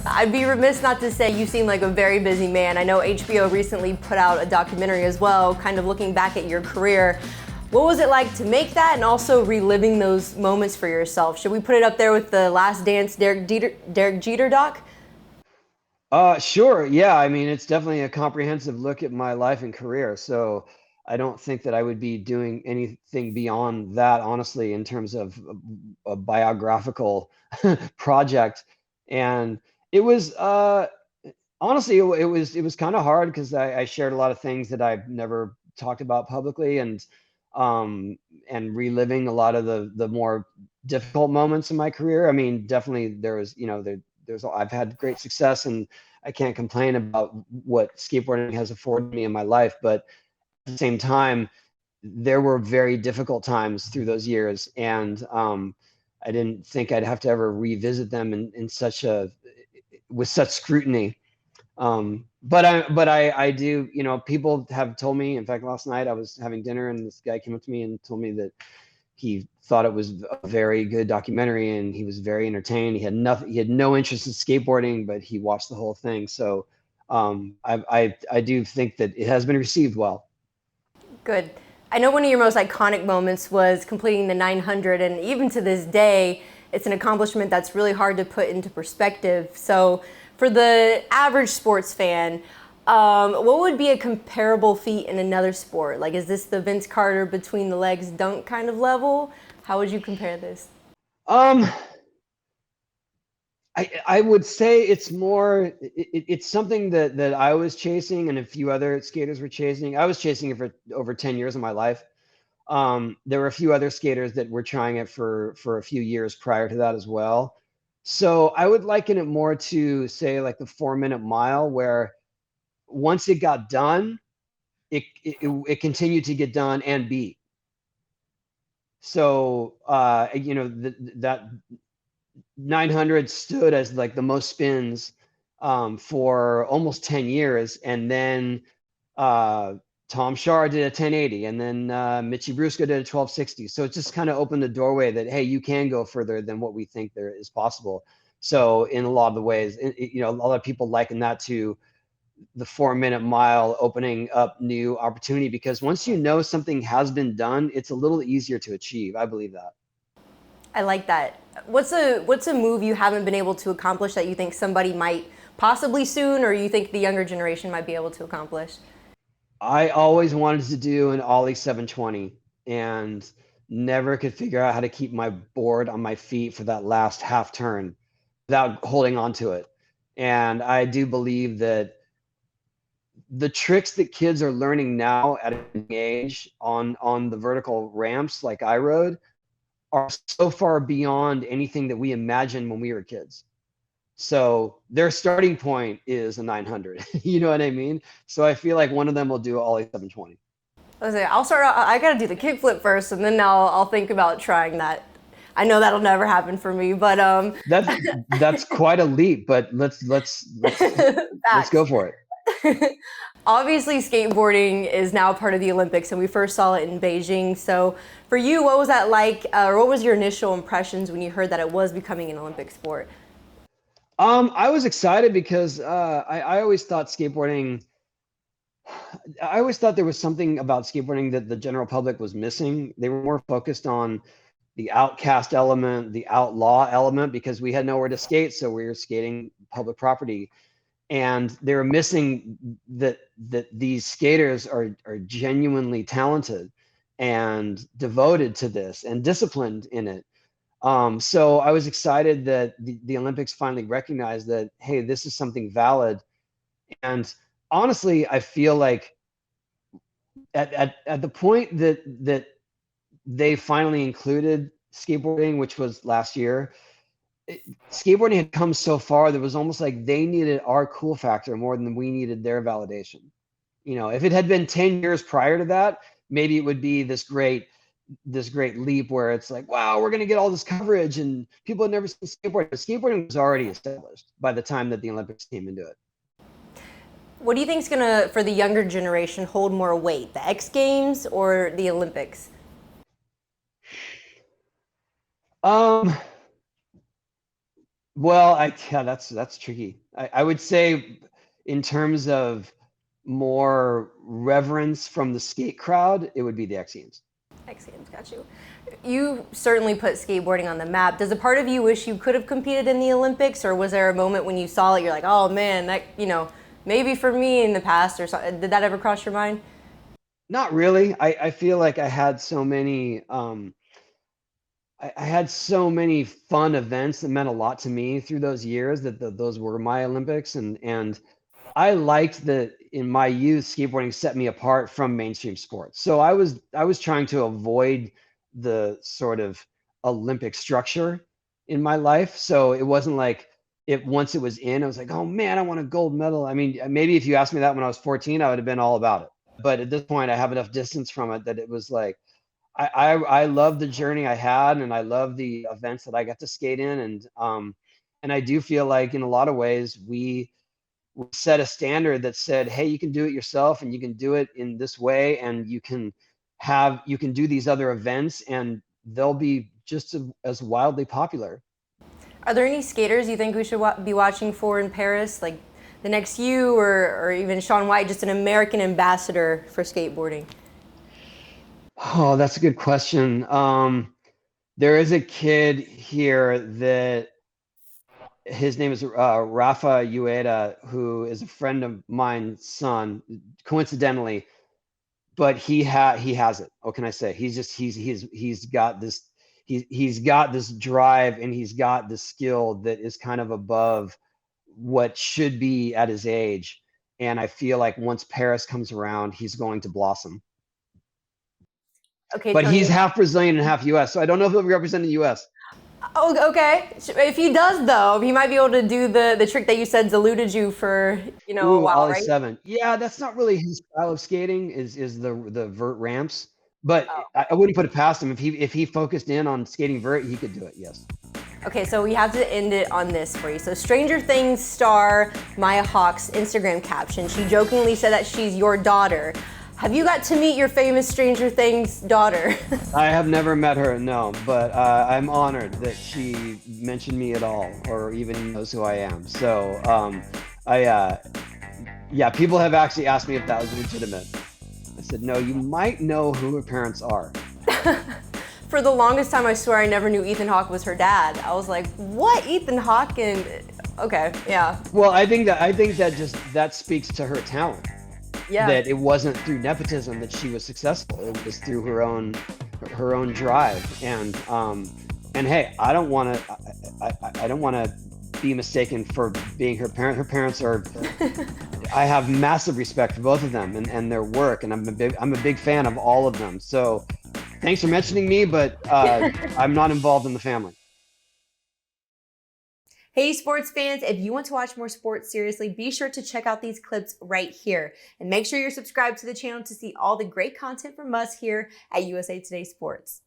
I'd be remiss not to say you seem like a very busy man. I know HBO recently put out a documentary as well, kind of looking back at your career. What was it like to make that and also reliving those moments for yourself? Should we put it up there with the Last Dance Derek Jeter doc? Sure. Yeah. I mean, it's definitely a comprehensive look at my life and career. So I don't think that I would be doing anything beyond that, honestly, in terms of a biographical project. And it was, honestly, it was kind of hard because I shared a lot of things that I've never talked about publicly, um, and reliving a lot of the more difficult moments in my career. I mean, definitely there was, there's I've had great success, and I can't complain about what skateboarding has afforded me in my life. But at the same time, there were very difficult times through those years, and I didn't think I'd have to ever revisit them in such a with such scrutiny. But I do, people have told me, in fact, last night I was having dinner and this guy came up to me and told me that he thought it was a very good documentary and he was very entertained. He had no interest in skateboarding, but he watched the whole thing. So I do think that it has been received well. Good. I know one of your most iconic moments was completing the 900, and even to this day, it's an accomplishment that's really hard to put into perspective. So, for the average sports fan, what would be a comparable feat in another sport? Like, is this the Vince Carter between the legs dunk kind of level? How would you compare this? Um, I would say it's more it's something that I was chasing and a few other skaters were chasing. I was chasing it for over 10 years of my life. There were a few other skaters that were trying it for a few years prior to that as well. So I would liken it more to, say, like the 4 minute mile, where once it got done, it continued to get done and beat. So that 900 stood as like the most spins for almost 10 years, and then uh, Tom Shaw did a 1080, and then Mitchy Brusco did a 1260. So it just kind of opened the doorway that, hey, you can go further than what we think there is possible. So in a lot of the ways, a lot of people liken that to the 4 minute mile opening up new opportunity, because once you know something has been done, it's a little easier to achieve. I believe that. I like that. What's a move you haven't been able to accomplish that you think somebody might possibly soon, or you think the younger generation might be able to accomplish? I always wanted to do an Ollie 720 and never could figure out how to keep my board on my feet for that last half turn without holding on to it. And I do believe that the tricks that kids are learning now at an young age on the vertical ramps like I rode are so far beyond anything that we imagined when we were kids. So their starting point is a 900. You know what I mean? So I feel like one of them will do Ollie 720. Let's say I'll start out. I gotta do the kickflip first, and then I'll think about trying that. I know that'll never happen for me, but That's quite a leap, but let's go facts. for it. Obviously, skateboarding is now part of the Olympics, and we first saw it in Beijing. So, for you, what was that like, or what was your initial impressions when you heard that it was becoming an Olympic sport? I was excited because I always thought skateboarding. I always thought there was something about skateboarding that the general public was missing. They were more focused on the outcast element, the outlaw element, because we had nowhere to skate, so we were skating public property, and they were missing that these skaters are genuinely talented and devoted to this and disciplined in it. So I was excited that the Olympics finally recognized that, hey, this is something valid. And honestly, I feel like at the point that they finally included skateboarding, which was last year, skateboarding had come so far that it was almost like they needed our cool factor more than we needed their validation. If it had been 10 years prior to that, maybe it would be this great leap where it's like, wow, we're going to get all this coverage and people had never seen skateboarding. But skateboarding was already established by the time that the Olympics came into it. What do you think is gonna, for the younger generation, hold more weight, the X Games or the Olympics? Um, Well, yeah, that's tricky. I would say in terms of more reverence from the skate crowd, it would be the X Games. X Games, got you. You certainly put skateboarding on the map. Does a part of you wish you could have competed in the Olympics, or was there a moment when you saw it, you're like, oh man, that, maybe for me in the past or something? Did that ever cross your mind? Not really. I feel like I had so many I had so many fun events that meant a lot to me through those years that those were my Olympics, and I liked that in my youth, skateboarding set me apart from mainstream sports. So I was trying to avoid the sort of Olympic structure in my life. So it wasn't like it once it was in, I was like, oh man, I want a gold medal. I mean, maybe if you asked me that when I was 14, I would have been all about it. But at this point, I have enough distance from it that it was like I love the journey I had, and I love the events that I got to skate in, and I do feel like in a lot of ways we set a standard that said, hey, you can do it yourself, and you can do it in this way, and you can do these other events, and they'll be just as wildly popular. Are there any skaters you think we should be watching for in Paris, like the next you or even Shaun White, just an American ambassador for skateboarding? Oh, that's a good question. There is a kid here that his name is Rafa Ueda, who is a friend of mine's son, coincidentally, but he has it. What can I say? He's got this he's got this drive, and he's got this skill that is kind of above what should be at his age. And I feel like once Paris comes around, he's going to blossom. Okay, But he's Tony. half Brazilian and half US, so I don't know if he'll be representing the US. Oh, okay. If he does, though, he might be able to do the trick that you said's eluded you for a Ooh, while, Ollie right? 7. Yeah, that's not really his style of skating, is the vert ramps. But Oh. I wouldn't put it past him. If he focused in on skating vert, he could do it, yes. Okay, so we have to end it on this for you. So Stranger Things star Maya Hawke's Instagram caption, she jokingly said that she's your daughter. Have you got to meet your famous Stranger Things daughter? I have never met her, no, but I'm honored that she mentioned me at all, or even knows who I am. So, yeah, people have actually asked me if that was legitimate. I said, no, you might know who her parents are. For the longest time, I swear I never knew Ethan Hawke was her dad. I was like, what? Ethan Hawke? And okay, yeah. Well, I think that just that speaks to her talent. Yeah. That it wasn't through nepotism that she was successful. It was through her own drive. And hey, I don't want to be mistaken for being her parent. Her parents are. I have massive respect for both of them and their work, and I'm a big fan of all of them. So, thanks for mentioning me, but I'm not involved in the family. Hey sports fans, if you want to watch more sports seriously, be sure to check out these clips right here. And make sure you're subscribed to the channel to see all the great content from us here at USA Today Sports.